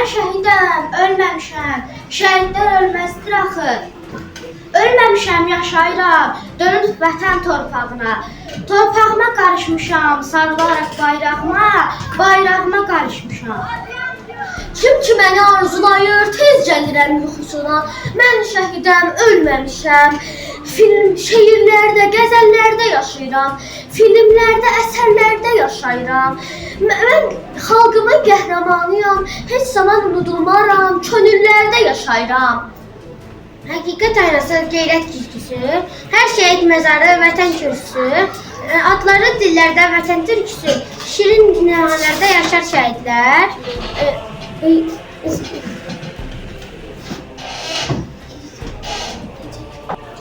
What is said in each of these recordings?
Mən şəhidəm, ölməmişəm. Şəhidlər ölməzdir axı. Ölməmişəm, yaşayıram. Dönüb vətən torpağına. Torpağıma qarışmışam, sarılaraq bayrağıma, bayrağıma qarışmışam. Kim ki məni arzulayır, tez gəlirəm yuxusuna. Mən şəhidəm, ölməmişəm. Şeirlərdə, qəzəllərdə yaşayıram. Filmlərdə, əsərlərdə yaşayıram. Mən xalqımın qəhrəmanıyam. Heç zaman unudulmaram, könüllərdə yaşayıram. Həqiqət aynası, qeyrət güzgüsü, hər şəhid məzarı, vətən kürsüsü, adları dillərdə vətən türküsü, şirin nəğmələrdə yaşar şəhidlər.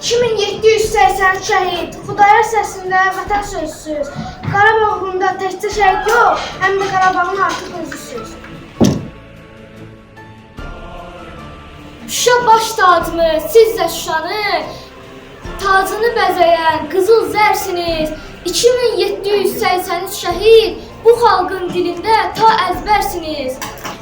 2780 şəhid, Xudayar səsində vətən sözsüz. Qarabağ uğrunda təkcə şəhid yox, həm də Qarabağın artıq özüsüz. Şuşa baş tacını, siz də Şuşanı, tacını bəzəyən qızıl zərsiniz. 2783 şəhid, bu xalqın dilində ta əzbərsiniz.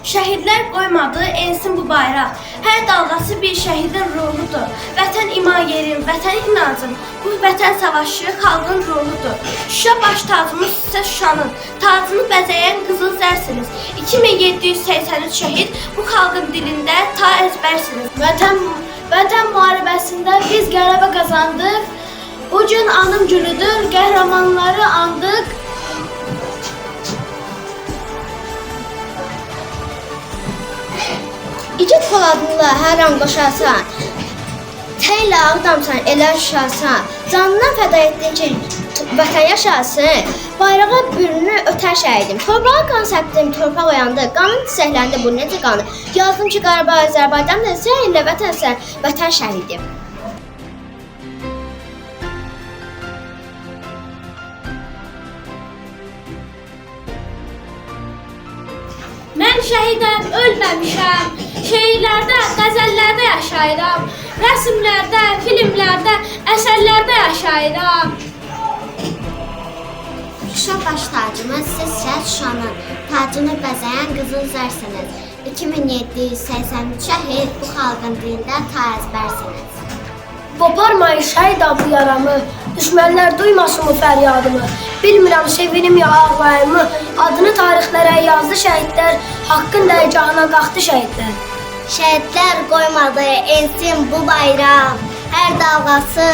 Şəhidlər qoymadı, ensin bu bayraq. Hər dalğası bir şəhidin ruhudur. Vətən iman yerim, vətən inancım. Bu vətən savaşı xalqın ruhudur. Şuşa baş tacımız sizə Şuşanın, tacını bəzəyən qızıl zərsiniz. 2783 şəhid, bu xalqın dilində ta əzbərsiniz. Vətən müharibəsində biz qələbə qazandıq. Bu gün anım günüdür, qəhrəmanları andıq. İgid Poladınla hər an qoşarsan, təylə ağdamsan, elə şuşarsan, canından fəda etdin ki, vətən yaşasın, bayrağa bürünü ötər şəhidim. Torpağa qan səpdim, torpaq oyandı, qanın çiçəkləndi, bu necə qanı? Yazdım ki, Qarabağ Azərbaycandır, sən ilə vətənsən, vətən şəhidim. Mən şəhidəm, ölməmişəm. Şeirlərdə, qəzəllərdə yaşayıram. Rəsmlərdə, filmlərdə, əsərlərdə yaşayıram. Şuşa baş tacımız sizsə Şuşanın, tacını bəzəyən qızıl zərsiniz. 2783 şəhid, bu xalqın dilində ta əzbərsiniz. Qoparmayın şəhid adlı yaramı, düşmənlər duymasın bu fəryadımı. Bilmirəm sevinim ya ağlayımı, adını tarixlərə yazdı şəhidlər, haqqın dərgahına qalxdı şəhidlər. Şəhidlər qoymadı, ensin bu bayraq. Hər dalğası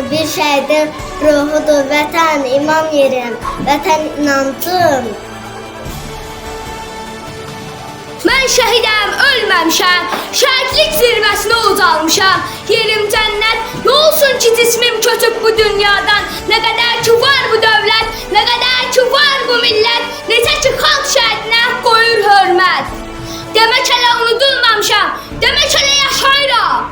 bir şəhidin ruhudur. Vətən imam yerim, vətən inancım. Mən şəhidəm, ölməmişəm, şəhidlik zirvəsinə ucalmışam. Yerim cənnət, nə olsun ki cismim köçüb bu dünyadan. Nə qədər ki var bu dövlət, nə qədər ki var bu millət, necə ki xalq şəhidinə qoyur hörmət. Demək hələ unudulmamışam, demək hələ yaşayıram.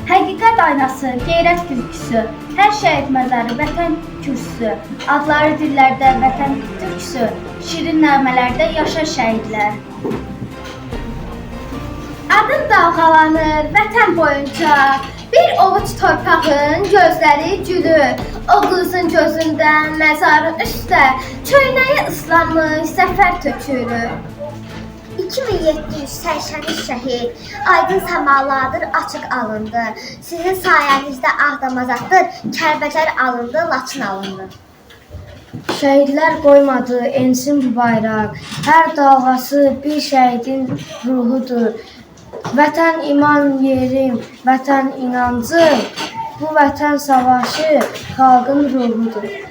Həqiqət aynası, qeyrət güzgüsü, hər şəhid məzarı, vətən kürsüsü, adları dillərdə vətən türküsü, şirin nəğmələrdə yaşar şəhidlər. Adım dalğalanır vətən boyunca, bir ovuc torpağın gözləri gülür. O qızın gözündən məzarı üstə, köynəyi ıslanmış zəfər tökülür. 2783 şəhid, aydın səmalardır, açıq alındı. Sizin sayənizdə Ağdamazatdır, Kəlbəcər alındı, Laçın alındı. Şəhidlər qoymadı, ensin bu bayraq. Hər dalğası bir şəhidin ruhudur. Vətən iman yerim, vətən inancım. Bu vətən savaşı xalqın ruhudur.